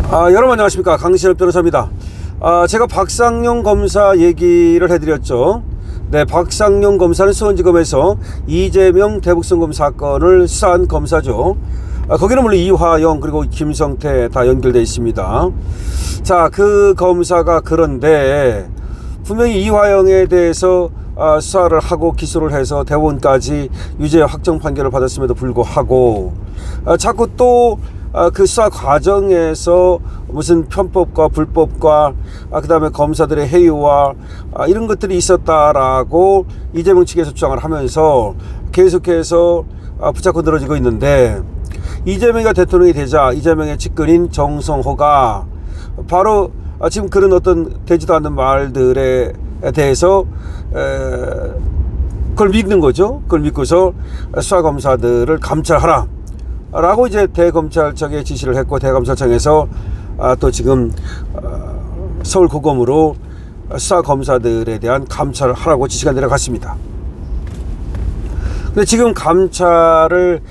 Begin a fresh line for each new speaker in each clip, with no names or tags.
여러분 안녕하십니까, 강신업 변호사입니다. 제가 박상용 검사 얘기를 해드렸죠. 네, 박상용 검사는 수원지검에서 이재명 대북송금 사건을 수사한 검사죠. 거기는 물론 이화영 그리고 김성태 다 연결되어 있습니다. 자, 그 검사가 그런데 분명히 이화영에 대해서 수사를 하고 기소를 해서 대법원까지 유죄 확정 판결을 받았음에도 불구하고 자꾸 또 그 수사 과정에서 무슨 편법과 불법과 그 다음에 검사들의 해이와 이런 것들이 있었다라고 이재명 측에서 주장을 하면서 계속해서 붙잡고 늘어지고 있는데, 이재명이가 대통령이 되자 이재명의 측근인 정성호가 바로 지금 그런 어떤 되지도 않는 말들에 대해서 그걸 믿는 거죠. 그걸 믿고서 수사검사들을 감찰하라 라고 이제 대검찰청에 지시를 했고, 대검찰청에서 또 지금 서울고검으로 수사검사들에 대한 감찰을 하라고 지시가 내려갔습니다. 근데 지금 감찰을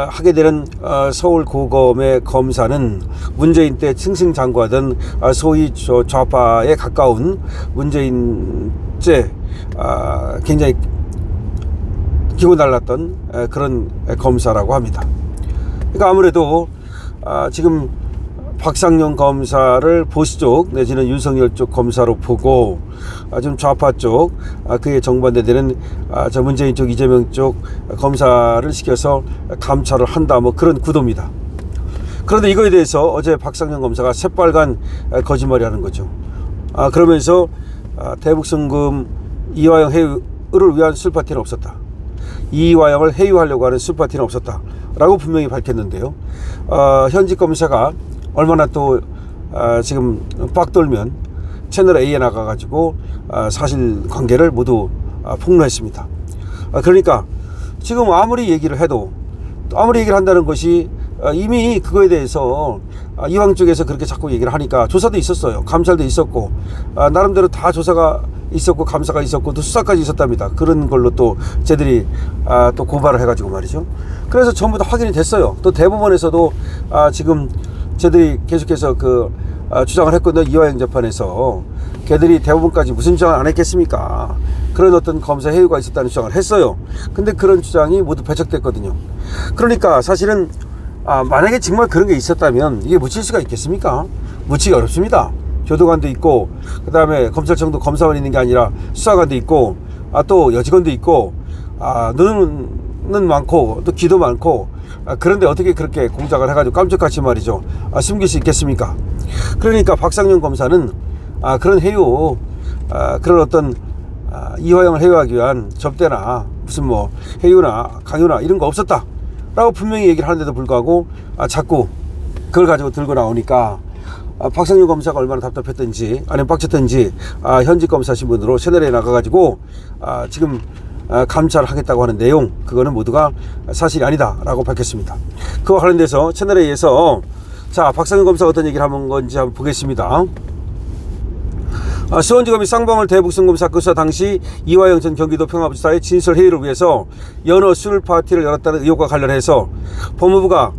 하게 되는 서울고검의 검사는 문재인 때 승승장구하던 소위 좌파에 가까운 문재인제 굉장히 기고 날랐던 그런 검사라고 합니다. 그러니까 아무래도 지금 박상용 검사를 보수 쪽 내지는 윤석열 쪽 검사로 보고 좀 좌파 쪽 그에 정반대되는 저 문재인 쪽 이재명 쪽 검사를 시켜서 감찰을 한다, 뭐 그런 구도입니다. 그런데 이거에 대해서 어제 박상용 검사가 새빨간 거짓말이 하는 거죠. 그러면서 대북송금 이화영 해유를 위한 술파티는 없었다, 이화영을 해유하려고 하는 술파티는 없었다 라고 분명히 밝혔는데요. 현직 검사가 얼마나 또 지금 빡 돌면 채널 A에 나가가지고 사실관계를 모두 폭로했습니다. 그러니까 지금 아무리 얘기를 해도, 아무리 얘기를 한다는 것이 이미 그거에 대해서 이황 쪽에서 그렇게 자꾸 얘기를 하니까 조사도 있었어요. 감찰도 있었고 나름대로 다 조사가 있었고 감사가 있었고 또 수사까지 있었답니다. 그런 걸로 또 쟤들이 또 고발을 해가지고 말이죠. 그래서 전부 다 확인이 됐어요. 또 대법원에서도 지금 쟤들이 계속해서 그 주장을 했거든요. 이화영 재판에서 걔들이 대법원까지 무슨 주장을 안 했겠습니까? 그런 어떤 검사 해유가 있었다는 주장을 했어요. 근데 그런 주장이 모두 배척됐거든요. 그러니까 사실은 만약에 정말 그런 게 있었다면 이게 묻힐 수가 있겠습니까? 묻히기 어렵습니다. 교도관도 있고, 그 다음에 검찰청도 검사만 있는 게 아니라 수사관도 있고, 또 여직원도 있고, 눈은 많고, 또 귀도 많고, 그런데 어떻게 그렇게 공작을 해가지고 깜짝같이 말이죠, 숨길 수 있겠습니까? 그러니까 박상용 검사는 그런 해유, 그런 어떤 이화영을 해유하기 위한 접대나 무슨 뭐 해유나 강요나 이런 거 없었다 라고 분명히 얘기를 하는데도 불구하고 자꾸 그걸 가지고 들고 나오니까 박상용 검사가 얼마나 답답했던지 아니면 빡쳤던지 현직 검사 신분으로 채널에 나가가지고 지금 감찰을 하겠다고 하는 내용, 그거는 모두가 사실이 아니다 라고 밝혔습니다. 그와 관련돼서 채널에 의해서 자, 박상용 검사가 어떤 얘기를 한 건지 한번 보겠습니다. 수원지검이 쌍방울 대북송금 사건 수사 당시 이화영 전 경기도 평화부지사의 진술 회의를 위해서 연어 술 파티를 열었다는 의혹과 관련해서 법무부가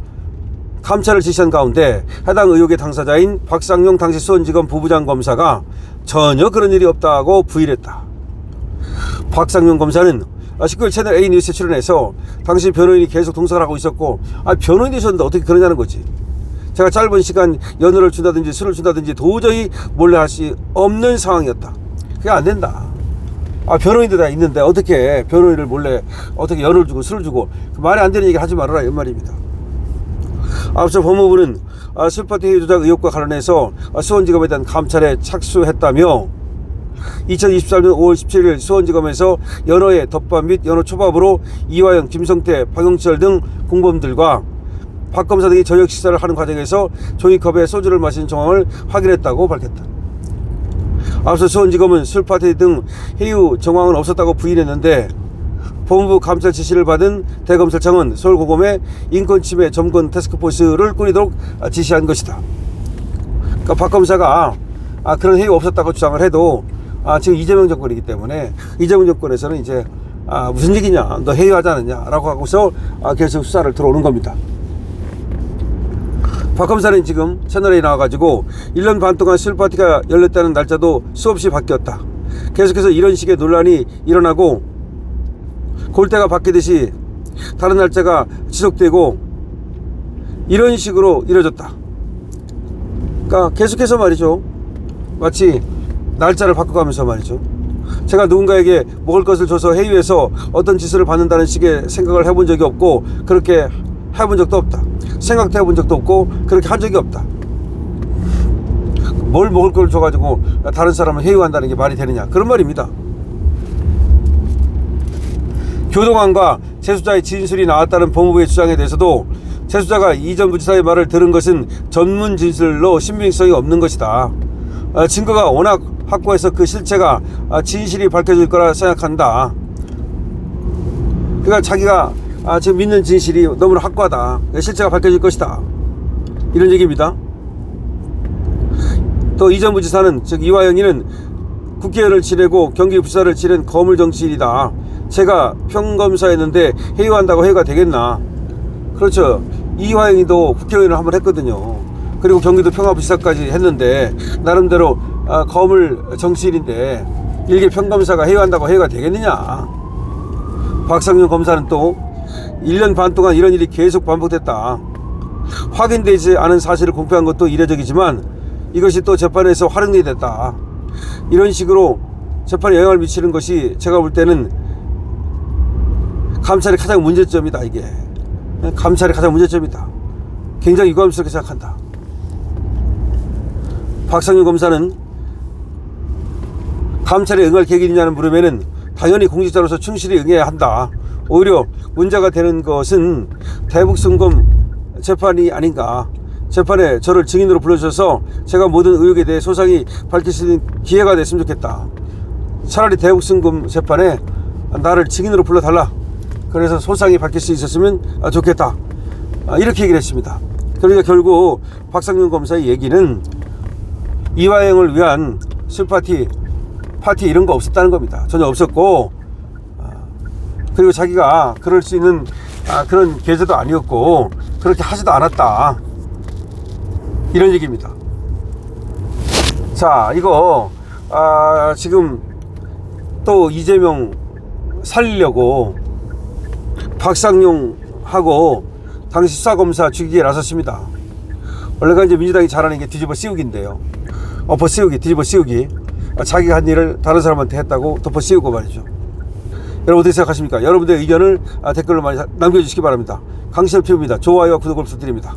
감찰을 지시한 가운데 해당 의혹의 당사자인 박상용 당시 수원지검 부부장 검사가 전혀 그런 일이 없다고 부인했다. 박상용 검사는 19일 채널 A 뉴스에 출연해서 당시 변호인이 계속 동석을 하고 있었고, 변호인이셨는데 어떻게 그러냐는 거지. 제가 짧은 시간 연어를 준다든지 술을 준다든지 도저히 몰래 할 수 없는 상황이었다. 그게 안 된다. 변호인도 다 있는데 어떻게 변호인을 몰래 어떻게 연어를 주고 술을 주고, 말이 안 되는 얘기 하지 말아라, 이 말입니다. 앞서 법무부는 술파티 해유 조작 의혹과 관련해서 수원지검에 대한 감찰에 착수했다며 2023년 5월 17일 수원지검에서 연어의 덮밥 및 연어 초밥으로 이화영, 김성태, 박영철 등 공범들과 박 검사 등이 저녁 식사를 하는 과정에서 종이컵에 소주를 마신 정황을 확인했다고 밝혔다. 앞서 수원지검은 술파티 등 해유 정황은 없었다고 부인했는데, 법무부 감찰 지시를 받은 대검찰청은 서울고검에 인권침해 점검 태스크포스를 꾸리도록 지시한 것이다. 그러니까 박 검사가 그런 해유 없었다고 주장을 해도 지금 이재명 정권이기 때문에 이재명 정권에서는 이제 무슨 얘기냐, 너 해유하지 않았냐 라고 하고서 계속 수사를 들어오는 겁니다. 박 검사는 지금 채널에 나와가지고 1년 반 동안 술 파티가 열렸다는 날짜도 수없이 바뀌었다. 계속해서 이런 식의 논란이 일어나고 골대가 바뀌듯이 다른 날짜가 지속되고 이런 식으로 이뤄졌다. 그러니까 계속해서 말이죠. 마치 날짜를 바꿔가면서 말이죠. 제가 누군가에게 먹을 것을 줘서 회유해서 어떤 짓을 받는다는 식의 생각을 해본 적이 없고 그렇게 해본 적도 없다. 생각도 해본 적도 없고 그렇게 한 적이 없다. 뭘 먹을 걸 줘가지고 다른 사람을 회유한다는 게 말이 되느냐, 그런 말입니다. 교도관과 재수자의 진술이 나왔다는 법무부의 주장에 대해서도 재수자가 이전 부지사의 말을 들은 것은 전문 진술로 신빙성이 없는 것이다. 증거가 워낙 확고해서 그 실체가 진실이 밝혀질 거라 생각한다. 그러니까 자기가 지금 믿는 진실이 너무나 확고하다. 실체가 밝혀질 것이다. 이런 얘기입니다. 또 이전 부지사는, 즉 이화영이는 국회의원을 지내고 경기부지사를 지낸 거물정치인이다. 제가 평검사였는데 회유한다고 회유가 되겠나. 그렇죠. 이화영이도 국회의원을 한번 했거든요. 그리고 경기도 평화부지사까지 했는데 나름대로 거물 정치인인데 일개 평검사가 회유한다고 회유가 되겠느냐. 박상용 검사는 또 1년 반 동안 이런 일이 계속 반복됐다. 확인되지 않은 사실을 공표한 것도 이례적이지만 이것이 또 재판에서 활용이 됐다. 이런 식으로 재판에 영향을 미치는 것이 제가 볼 때는 감찰의 가장 문제점이다. 이게 감찰의 가장 문제점이다. 굉장히 유감스럽게 생각한다. 박상윤 검사는 감찰에 응할 계획이냐는 물음에는 당연히 공직자로서 충실히 응해야 한다. 오히려 문제가 되는 것은 대북송금 재판이 아닌가. 재판에 저를 증인으로 불러주셔서 제가 모든 의혹에 대해 소상히 밝힐 수 있는 기회가 됐으면 좋겠다. 차라리 대북송금 재판에 나를 증인으로 불러달라. 그래서 소상히 밝힐 수 있었으면 좋겠다. 이렇게 얘기를 했습니다. 그러니까 결국 박상윤 검사의 얘기는 이화영을 위한 술파티 이런 거 없었다는 겁니다. 전혀 없었고, 그리고 자기가 그럴 수 있는 그런 계좌도 아니었고 그렇게 하지도 않았다. 이런 얘기입니다. 자, 이거 지금 또 이재명 살리려고 박상용하고 당시 수사검사 죽이기에 나섰습니다. 원래가 이제 민주당이 잘하는 게 뒤집어 씌우기인데요. 엎어 씌우기, 뒤집어 씌우기. 자기가 한 일을 다른 사람한테 했다고 덮어 씌우고 말이죠. 여러분 어떻게 생각하십니까? 여러분들의 의견을 댓글로 많이 남겨주시기 바랍니다. 강신업 TV입니다. 좋아요와 구독을 부탁드립니다.